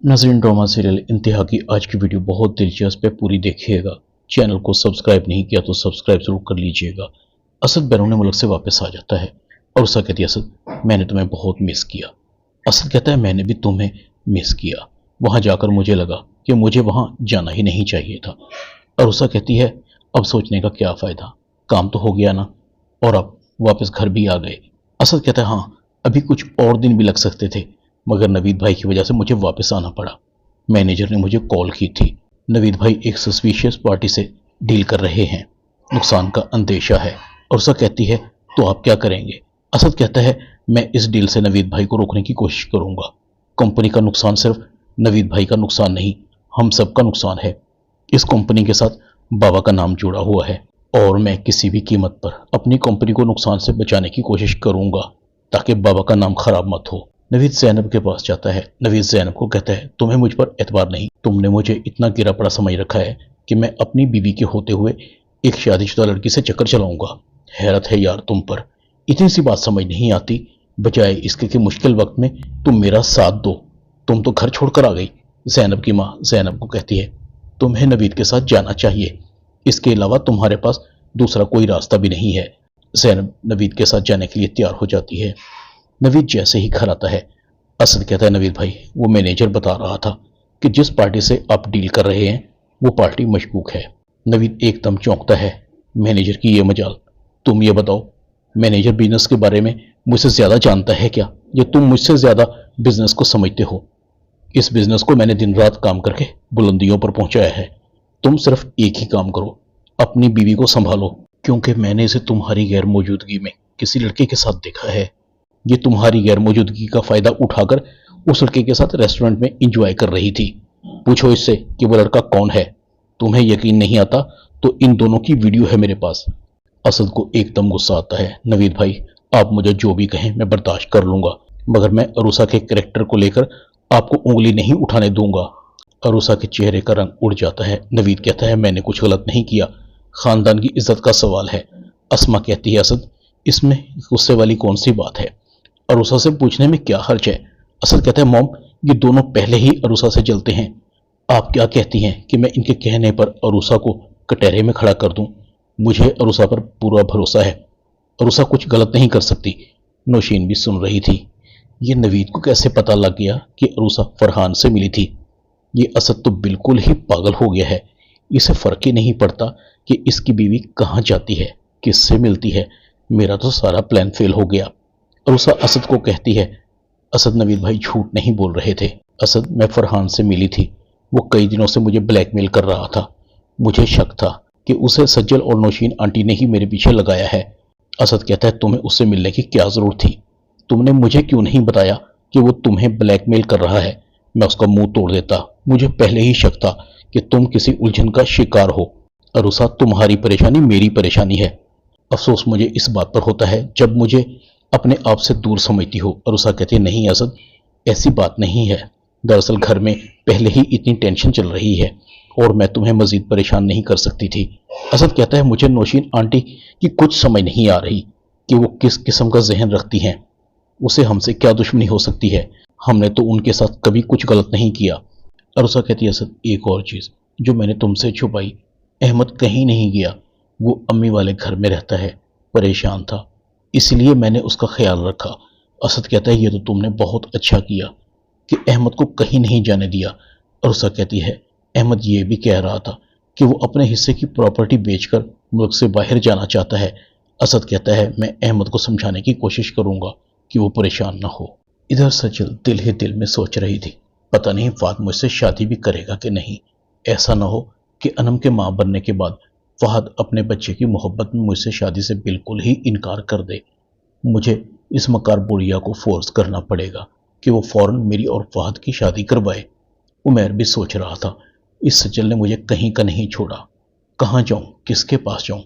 नाज़रीन, drama serial इंतहा की आज की वीडियो बहुत दिलचस्प है, पूरी देखिएगा। चैनल को सब्सक्राइब नहीं किया तो सब्सक्राइब जरूर कर लीजिएगा। असद बैरून मुल्क से वापस आ जाता है और उसका कहती है, असद मैंने तुम्हें बहुत मिस किया। असद कहता है, मैंने भी तुम्हें मिस किया। वहां जाकर मुझे लगा कि मुझे वहां जाना ही नहीं चाहिए था। और उसका कहती है, अब सोचने का क्या फायदा, काम तो हो गया ना, और अब वापस घर भी आ गए। असद कहता है, हाँ अभी कुछ और दिन भी लग सकते थे, मगर नवीद भाई की वजह से मुझे वापस आना पड़ा। मैनेजर ने मुझे कॉल की थी। नवीद भाई एक सस्पिशियस पार्टी से डील कर रहे हैं, नुकसान का अंदेशा है। और उसका कहती है, तो आप क्या करेंगे? असद कहता है, मैं इस डील से नवीद भाई को रोकने की कोशिश करूंगा। कंपनी का नुकसान सिर्फ नवीद भाई का नुकसान नहीं, हम सबका नुकसान है। इस कंपनी के साथ बाबा का नाम जुड़ा हुआ है और मैं किसी भी कीमत पर अपनी कंपनी को नुकसान से बचाने की कोशिश करूंगा ताकि बाबा का नाम खराब मत हो। नवीद ज़ैनब के पास जाता है। नवीद ज़ैनब को कहता है, तुम्हें मुझ पर एतबार नहीं, तुमने मुझे इतना गिरा पड़ा समझ रखा है कि मैं अपनी बीवी के होते हुए एक शादीशुदा लड़की से चक्कर चलाऊंगा। हैरत है यार तुम पर, इतनी सी बात समझ नहीं आती, बजाय इसके कि मुश्किल वक्त में तुम मेरा साथ दो, तुम तो घर छोड़कर आ गई। ज़ैनब की माँ ज़ैनब को कहती है, तुम्हें नवीद के साथ जाना चाहिए, इसके अलावा तुम्हारे पास दूसरा कोई रास्ता भी नहीं है। ज़ैनब नवीद के साथ जाने के लिए तैयार हो जाती है। नवीद जैसे ही घर आता है, असद कहता है, नवीद भाई वो मैनेजर बता रहा था कि जिस पार्टी से आप डील कर रहे हैं वो पार्टी मशकूक है। नवीद एकदम चौंकता है, मैनेजर की ये मजाल, तुम ये बताओ मैनेजर बिजनेस के बारे में मुझसे ज्यादा जानता है क्या, या तुम मुझसे ज्यादा बिजनेस को समझते हो? इस बिजनेस को मैंने दिन रात काम करके बुलंदियों पर पहुंचाया है। तुम सिर्फ एक ही काम करो, अपनी बीवी को संभालो, क्योंकि मैंने इसे तुम्हारी गैर मौजूदगी में किसी लड़के के साथ देखा है। ये तुम्हारी गैर मौजूदगी का फायदा उठाकर उस लड़के के साथ रेस्टोरेंट में एंजॉय कर रही थी। पूछो इससे कि वो लड़का कौन है। तुम्हें यकीन नहीं आता तो इन दोनों की वीडियो है मेरे पास। असद को एकदम गुस्सा आता है, नवीद भाई आप मुझे जो भी कहें मैं बर्दाश्त कर लूंगा, मगर मैं अरूसा के कैरेक्टर को लेकर आपको उंगली नहीं उठाने दूंगा। अरूसा के चेहरे का रंग उड़ जाता है। नवीद कहता है, मैंने कुछ गलत नहीं किया, खानदान की इज्जत का सवाल है। अस्मा कहती है, असद इसमें गुस्से वाली कौन सी बात है, अरूसा से पूछने में क्या हर्ज है? असद कहता है, मॉम ये दोनों पहले ही अरूसा से जलते हैं, आप क्या कहती हैं कि मैं इनके कहने पर अरूसा को कटहरे में खड़ा कर दूं? मुझे अरूसा पर पूरा भरोसा है, अरूसा कुछ गलत नहीं कर सकती। नौशीन भी सुन रही थी। ये नवीद को कैसे पता लग गया कि अरूसा फरहान से मिली थी? ये असद तो बिल्कुल ही पागल हो गया है, इसे फर्क ही नहीं पड़ता कि इसकी बीवी कहाँ जाती है, किससे मिलती है। मेरा तो सारा प्लान फेल हो गया। अरूसा असद को कहती है, असद नवीद भाई झूठ नहीं बोल रहे थे, असद मैं फरहान से मिली थी, वो कई दिनों से मुझे ब्लैकमेल कर रहा था। मुझे शक था कि उसे सज्जल और नौशीन आंटी ने ही मेरे पीछे लगाया है। असद कहता है, तुम्हें उससे मिलने की क्या जरूरत थी? तुमने मुझे क्यों नहीं बताया कि वो तुम्हें ब्लैकमेल कर रहा है? मैं उसका मुंह तोड़ देता, मुझे पहले ही शक था कि तुम किसी उलझन का शिकार हो। अरूसा तुम्हारी परेशानी मेरी परेशानी है। अफसोस मुझे इस बात पर होता है जब मुझे अपने आप से दूर समझती हो। अरूसा कहती है, नहीं असद ऐसी बात नहीं है, दरअसल घर में पहले ही इतनी टेंशन चल रही है और मैं तुम्हें मजीद परेशान नहीं कर सकती थी। असद कहता है, मुझे नौशीन आंटी की कुछ समझ नहीं आ रही कि वो किस किस्म का जहन रखती हैं, उसे हमसे क्या दुश्मनी हो सकती है, हमने तो उनके साथ कभी कुछ गलत नहीं किया। अरूसा कहती है, असद एक और चीज जो मैंने तुमसे छुपाई, अहमद कहीं नहीं गया, वो अम्मी वाले घर में रहता है, परेशान था इसलिए मैंने उसका ख्याल रखा। असद कहता है, ये तो तुमने बहुत अच्छा किया कि अहमद को कहीं नहीं जाने दिया। अरूसा कहती है, अहमद ये भी कह रहा था कि वो अपने हिस्से की प्रॉपर्टी बेचकर मुल्क से बाहर जाना चाहता है। असद कहता है, मैं अहमद को समझाने की कोशिश करूंगा कि वो परेशान ना हो। इधर सजल दिल ही दिल में सोच रही थी, पता नहीं फहद मुझसे शादी भी करेगा कि नहीं। ऐसा ना हो कि अनम के मां बनने के बाद फहद अपने बच्चे की मोहब्बत में मुझसे शादी से बिल्कुल ही इनकार कर दे। मुझे इस मकार बुढ़िया को फोर्स करना पड़ेगा कि वो फौरन मेरी और फहद की शादी करवाए। उमर भी सोच रहा था, इस सजल ने मुझे कहीं का नहीं छोड़ा, कहाँ जाऊं, किसके पास जाऊं?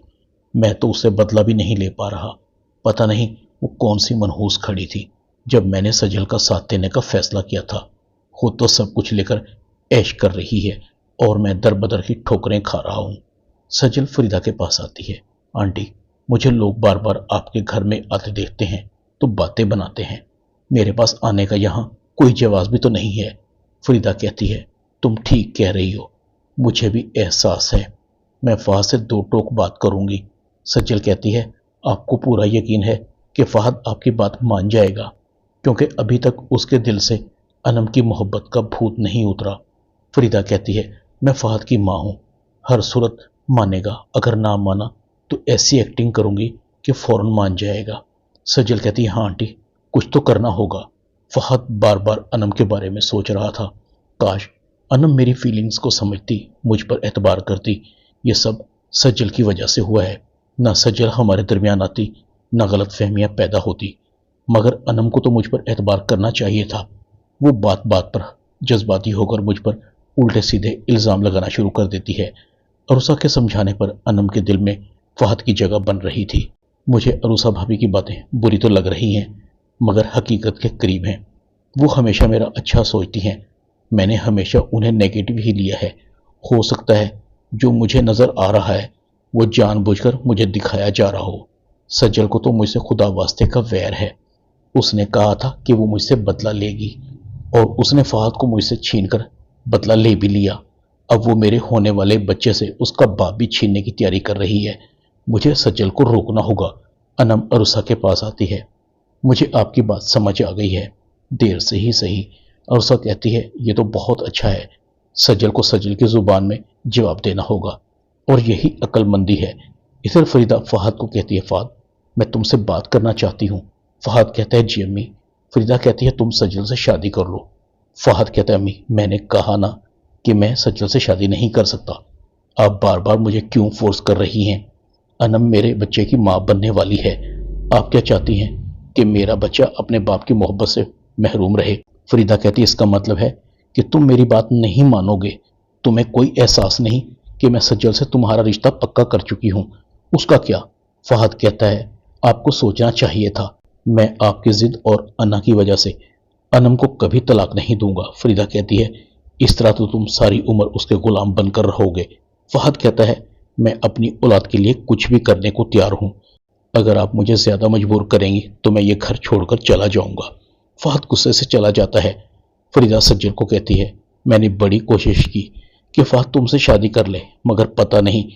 मैं तो उससे बदला भी नहीं ले पा रहा। पता नहीं वो कौन सी मनहूस खड़ी थी जब मैंने सजल का साथ देने का फैसला किया था। खुद तो सब कुछ लेकर ऐश कर रही है और मैं दर बदर की ठोकरें खा रहा हूं। सजल फरीदा के पास आती है, आंटी मुझे लोग बार बार आपके घर में आते देखते हैं तो बातें बनाते हैं, मेरे पास आने का यहाँ कोई जवाब भी तो नहीं है। فریدہ کہتی ہے تم ٹھیک کہہ رہی ہو، مجھے بھی احساس ہے، میں فہد سے دو ٹوک بات کروں گی۔ سجل کہتی ہے آپ کو پورا یقین ہے کہ فہد آپ کی بات مان جائے گا؟ کیونکہ ابھی تک اس کے دل سے انم کی محبت کا بھوت نہیں اترا۔ فریدہ کہتی ہے میں فہد کی ماں ہوں، ہر صورت مانے گا، اگر نہ مانا تو ایسی ایکٹنگ کروں گی کہ فوراً مان جائے گا۔ سجل کہتی ہے ہاں آنٹی، کچھ تو کرنا ہوگا۔ فہد بار بار انم کے بارے میں سوچ رہا تھا، کاش انم میری فیلنگز کو سمجھتی، مجھ پر اعتبار کرتی۔ یہ سب سجل کی وجہ سے ہوا ہے، نہ سجل ہمارے درمیان آتی نہ غلط فہمیاں پیدا ہوتی، مگر انم کو تو مجھ پر اعتبار کرنا چاہیے تھا۔ وہ بات بات پر جذباتی ہو کر مجھ پر الٹے سیدھے الزام لگانا شروع کر دیتی ہے۔ عروسہ کے سمجھانے پر انم کے دل میں فہد کی جگہ بن رہی تھی۔ مجھے عروسہ بھابھی کی باتیں بری تو لگ رہی ہیں، مگر حقیقت کے قریب ہیں۔ وہ ہمیشہ میرا اچھا سوچتی ہیں، میں نے ہمیشہ انہیں نیگیٹو ہی لیا ہے۔ ہو سکتا ہے جو مجھے نظر آ رہا ہے وہ جان بوجھ کر مجھے دکھایا جا رہا ہو۔ سجل کو تو مجھ سے خدا واسطے کا ویر ہے، اس نے کہا تھا کہ وہ مجھ سے بدلہ لے گی، اور اس نے فہد کو مجھ سے چھین کر بدلہ لے بھی لیا۔ اب وہ میرے ہونے والے بچے سے اس کا باپ بھی چھیننے کی تیاری کر رہی ہے۔ مجھے سجل کو روکنا ہوگا۔ انم عروسہ کے پاس آتی ہے، مجھے آپ کی بات سمجھ آ گئی ہے، دیر سے ہی صحیح۔ عروسہ کہتی ہے یہ تو بہت اچھا ہے، سجل کو سجل کی زبان میں جواب دینا ہوگا، اور یہی عقل مندی ہے۔ ادھر فریدہ فہد کو کہتی ہے فہد میں تم سے بات کرنا چاہتی ہوں۔ فہد کہتا ہے جی امی۔ فریدہ کہتی ہے تم سجل سے شادی کر لو۔ فہد کہتا ہے امی میں نے کہا نا کہ میں سجل سے شادی نہیں کر سکتا، آپ بار بار مجھے کیوں فورس کر رہی ہیں؟ انم میرے بچے کی ماں بننے والی ہے، آپ کیا چاہتی ہیں کہ میرا بچہ اپنے باپ کی محبت سے محروم رہے؟ فریدہ کہتی ہے اس کا مطلب ہے کہ تم میری بات نہیں مانو گے، تمہیں کوئی احساس نہیں کہ میں سجل سے تمہارا رشتہ پکا کر چکی ہوں؟ اس کا کیا؟ فہد کہتا ہے آپ کو سوچنا چاہیے تھا، میں آپ کی ضد اور انا کی وجہ سے انم کو کبھی طلاق نہیں دوں گا۔ فریدہ کہتی ہے اس طرح تو تم ساری عمر اس کے غلام بن کر رہو گے۔ فہد کہتا ہے میں اپنی اولاد کے لیے کچھ بھی کرنے کو تیار ہوں، اگر آپ مجھے زیادہ مجبور کریں گی تو میں یہ گھر چھوڑ کر چلا جاؤں گا۔ فہد غصے سے چلا جاتا ہے۔ فریدہ سجل کو کہتی ہے میں نے بڑی کوشش کی کہ فہد تم سے شادی کر لے، مگر پتہ نہیں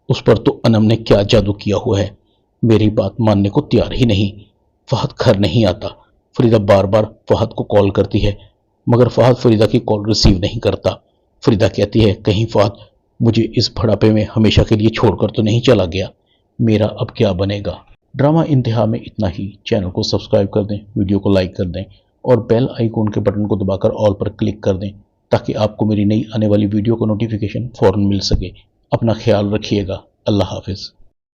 اس پر تو انم نے کیا جادو کیا ہوا ہے، میری بات ماننے کو تیار ہی نہیں۔ فہد گھر نہیں آتا۔ فریدہ بار بار فہد کو کال کرتی ہے، مگر فہد فریدہ کی کال ریسیو نہیں کرتا۔ فریدہ کہتی ہے کہیں فہد مجھے اس بڑھاپے میں ہمیشہ کے لیے چھوڑ کر تو نہیں چلا گیا، میرا اب کیا بنے گا؟ ڈرامہ انتہا میں اتنا ہی۔ چینل کو سبسکرائب کر دیں، ویڈیو کو لائک کر دیں، اور بیل آئیکن کے بٹن کو دبا کر آل پر کلک کر دیں تاکہ آپ کو میری نئی آنے والی ویڈیو کو نوٹیفیکیشن فوراً مل سکے۔ اپنا خیال رکھیے گا۔ اللہ حافظ۔